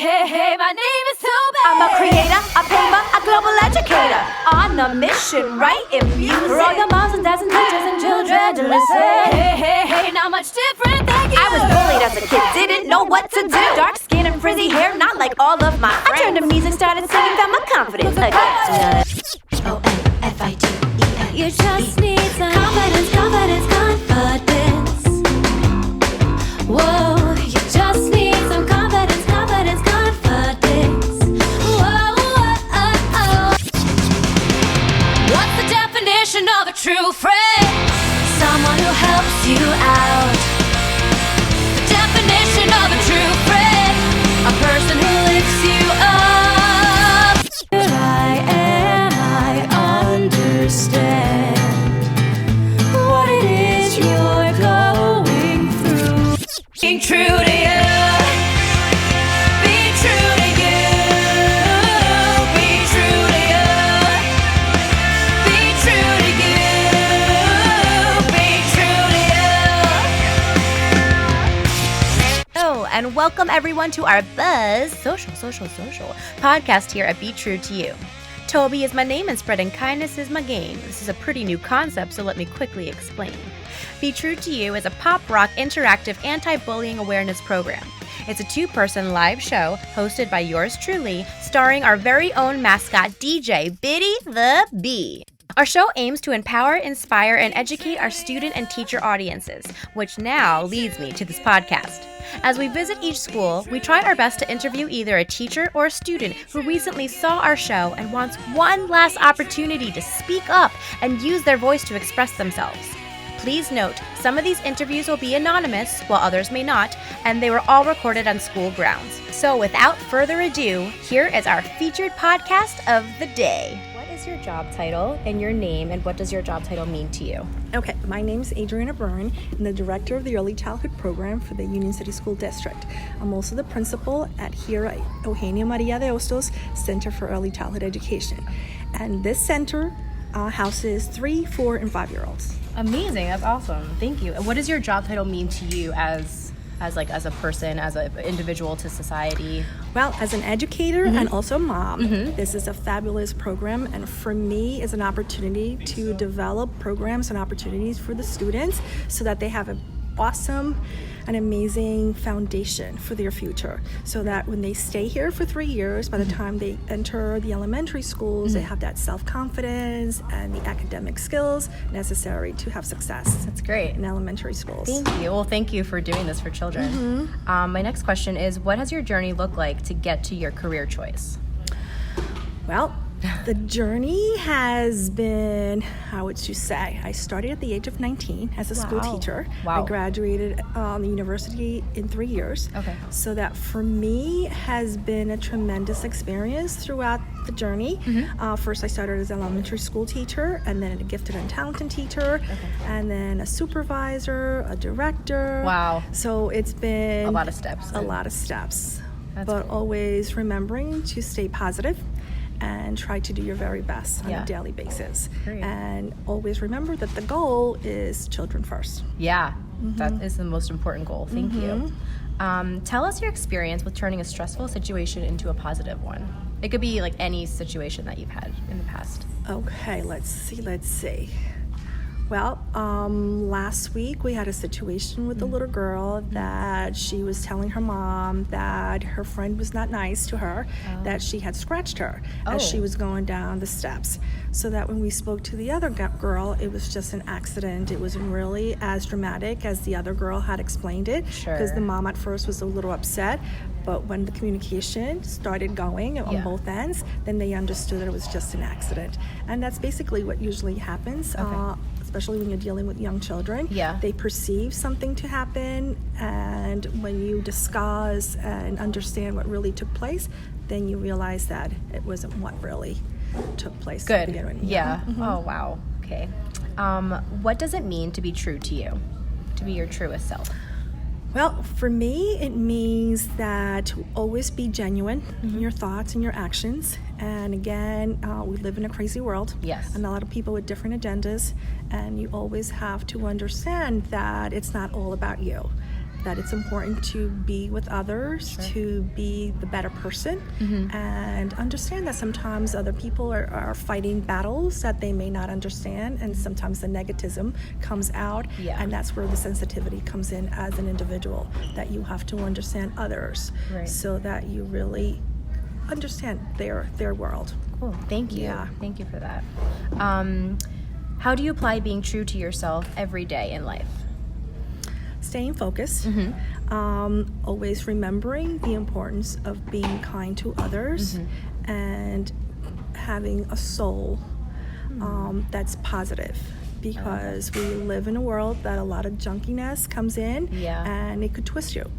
hey, my name is Tobi. I'm a creator, a painter, a global educator. On a mission, writing music. For all your moms and dads and teachers and children to listen. Hey, not much different than you. I was bullied as a kid, didn't know what to do. Dark skin and frizzy hair, not like all of my friends. I turned to music, started singing, found my confidence again. Confidence. You just need some confidence, confidence, confidence. Whoa, you just need some confidence, confidence, confidence. Whoa, What's the definition of a true friend? Someone who helps you out. The definition of a true friend, a person who lifts you up. I understand what it is you're going through. Being true to you, be true to you, be true to you, be true to you, be true to you. Oh, and welcome everyone to our Buzz Social podcast here at Be True to You. Tobi is my name and spreading kindness is my game. This is a pretty new concept, so let me quickly explain. Be True to You is a pop rock interactive anti-bullying awareness program. It's a 2-person live show hosted by yours truly, starring our very own mascot DJ, Biddy the Bee. Our show aims to empower, inspire, and educate our student and teacher audiences, which now leads me to this podcast. As we visit each school, we try our best to interview either a teacher or a student who recently saw our show and wants one last opportunity to speak up and use their voice to express themselves. Please note, some of these interviews will be anonymous, while others may not, and they were all recorded on school grounds. So without further ado, here is our featured podcast of the day. What is your job title and your name, and what does your job title mean to you? Okay, my name is Adriana Byrne. I'm the director of the Early Childhood Program for the Union City School District. I'm also the principal at Eugenia Maria de Hostos Center for Early Childhood Education. And this center houses 3, 4, and 5-year-olds. Amazing, that's awesome. Thank you. And what does your job title mean to you as a person, as an individual to society? Well, as an educator and also mom, this is a fabulous program, and for me, it's an opportunity to develop programs and opportunities for the students so that they have an awesome and amazing foundation for their future, so that when they stay here for 3 years, by the time they enter the elementary schools, they have that self-confidence and the academic skills necessary to have success. That's great. In elementary schools. Thank you. Well, thank you for doing this for children. My next question is, what has your journey looked like to get to your career choice? Well, the journey has been, how would you say? I started at the age of 19 as a school teacher. Wow. I graduated the university in 3 years. Okay. So that for me has been a tremendous experience throughout the journey. First, I started as an elementary school teacher, and then a gifted and talented teacher, and then a supervisor, a director. Wow. So it's been A lot of steps. But cool. always remembering to stay positive and try to do your very best on a daily basis. Great. And always remember that the goal is children first. Yeah, that is the most important goal. Thank you. Tell us your experience with turning a stressful situation into a positive one. It could be like any situation that you've had in the past. Okay, let's see. Well, last week we had a situation with a little girl that she was telling her mom that her friend was not nice to her, that she had scratched her as she was going down the steps. So that when we spoke to the other girl, it was just an accident. It wasn't really as dramatic as the other girl had explained it, because the mom at first was a little upset. But when the communication started going on both ends, then they understood that it was just an accident. And that's basically what usually happens. Especially when you're dealing with young children. Yeah. They perceive something to happen, and when you discuss and understand what really took place, then you realize that it wasn't what really took place. Good. To begin with. Yeah. Oh, wow. Okay. What does it mean to be true to you? To be your truest self? Well, for me, it means that always be genuine in your thoughts and your actions. And again, we live in a crazy world. Yes. And a lot of people with different agendas. And you always have to understand that it's not all about you. that it's important to be with others, to be the better person, and understand that sometimes other people are fighting battles that they may not understand, and sometimes the negativism comes out, and that's where the sensitivity comes in as an individual, that you have to understand others so that you really understand their world. Cool. Thank you. Yeah. Thank you for that. How do you apply being true to yourself every day in life? Staying focused, always remembering the importance of being kind to others, and having a soul that's positive, because we live in a world that a lot of junkiness comes in, and it could twist you.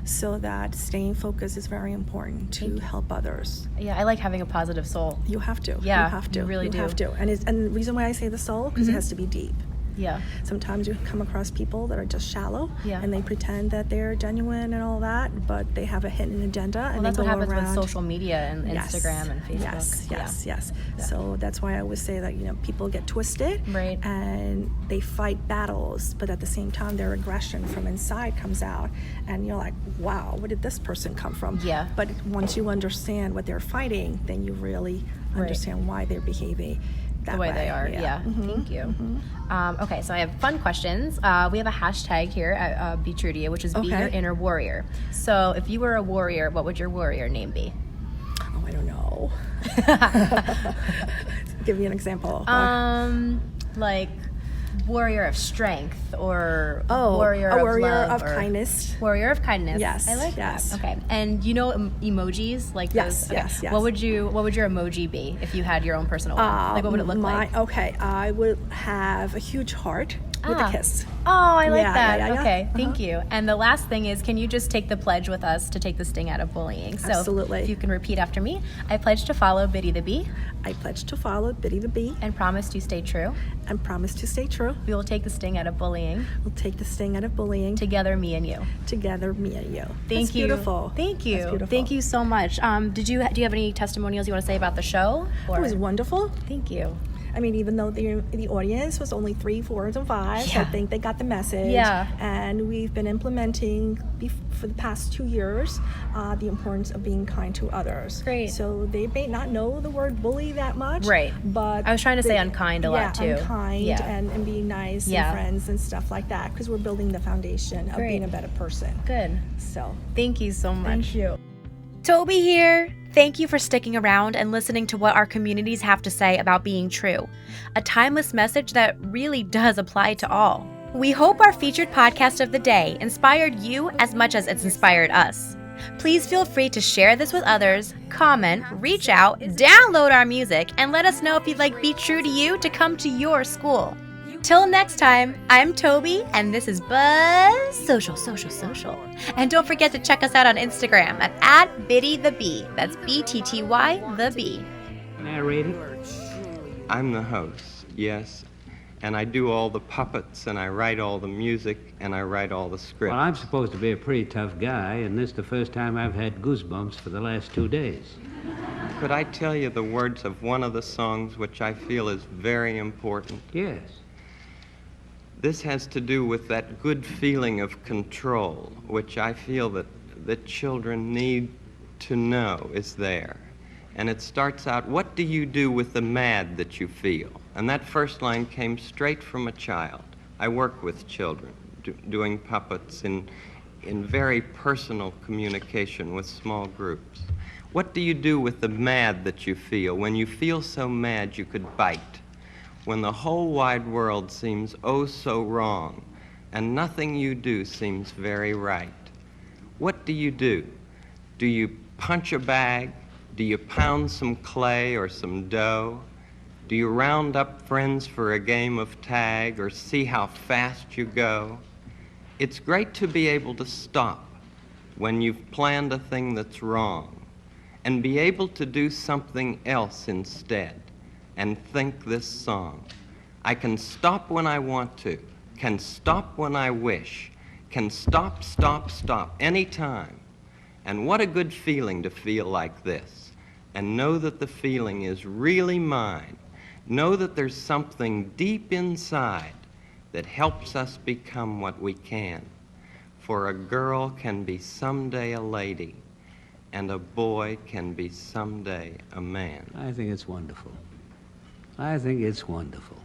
So that staying focused is very important to help others. Yeah, I like having a positive soul. You have to. Yeah, you have to. you really do. Have to. And the reason why I say the soul, because it has to be deep. Yeah. Sometimes you come across people that are just shallow, Yeah. and they pretend that they're genuine and all that, but they have a hidden agenda. Well, and that's they what go happens around. with social media and Instagram and Facebook. Yes. Yeah. So that's why I always say that, you know, people get twisted, Right. and they fight battles, but at the same time, their aggression from inside comes out, and you're like, wow, where did this person come from? Yeah. But once you understand what they're fighting, then you really understand why they're behaving that The way they are. Yeah. Thank you. Okay, so I have fun questions. We have a hashtag here at Be True to You, which is Be Your Inner Warrior. So if you were a warrior, what would your warrior name be? Oh, I don't know. Give me an example. Like warrior of strength, or a warrior love, of or kindness. Warrior of kindness. Yes, I like yes. that. Okay. And you know emojis, like Yes, those? Okay. yes. What would your emoji be if you had your own personal one? Like what would it look like? Okay, I would have a huge heart with a kiss. Oh, I like Yeah, that. yeah, yeah, yeah. Okay, thank you. And the last thing is, can you just take the pledge with us to take the sting out of bullying? So Absolutely. if you can repeat after me. I pledge to follow Biddy the Bee I pledge to follow Biddy the Bee and promise to stay true. and promise to stay true. We will take the sting out of bullying. We'll take the sting out of bullying. Together, me and you. Together, me and you. Thank That's you. Beautiful. Thank you. That's beautiful. Thank you so much. Do you have any testimonials you want to say about the show? It was wonderful. Thank you. I mean, even though the audience was only 3, 4s, and 5s, I think they got the message. Yeah. And we've been implementing for the past 2 years the importance of being kind to others. Great. So they may not know the word bully that much. Right. But I was trying to say unkind a lot too. Unkind and being nice and friends and stuff like that, because we're building the foundation of being a better person. Good. So Thank you so much. thank you. Toby here. Thank you for sticking around and listening to what our communities have to say about being true. A timeless message that really does apply to all. We hope our featured podcast of the day inspired you as much as it's inspired us. Please feel free to share this with others, comment, reach out, download our music, and let us know if you'd like Be True to You to come to your school. Till next time, I'm Toby, and this is Buzz Social. And don't forget to check us out on Instagram at Biddy the Bee. That's BTTY the Bee. Narrator. I'm the host, yes, and I do all the puppets, and I write all the music, and I write all the scripts. Well, I'm supposed to be a pretty tough guy, and this is the first time I've had goosebumps for the last 2 days. Could I tell you the words of one of the songs which I feel is very important? Yes. This has to do with that good feeling of control, which I feel that children need to know is there. And it starts out, what do you do with the mad that you feel? And that first line came straight from a child. I work with children, doing puppets in very personal communication with small groups. What do you do with the mad that you feel when you feel so mad you could bite? When the whole wide world seems oh so wrong, and nothing you do seems very right. What do you do? Do you punch a bag? Do you pound some clay or some dough? Do you round up friends for a game of tag or see how fast you go? It's great to be able to stop when you've planned a thing that's wrong and be able to do something else instead. And think this song. I can stop when I want to, can stop when I wish, can stop, anytime. And what a good feeling to feel like this, and know that the feeling is really mine. Know that there's something deep inside that helps us become what we can. For a girl can be someday a lady, and a boy can be someday a man. I think it's wonderful. I think it's wonderful.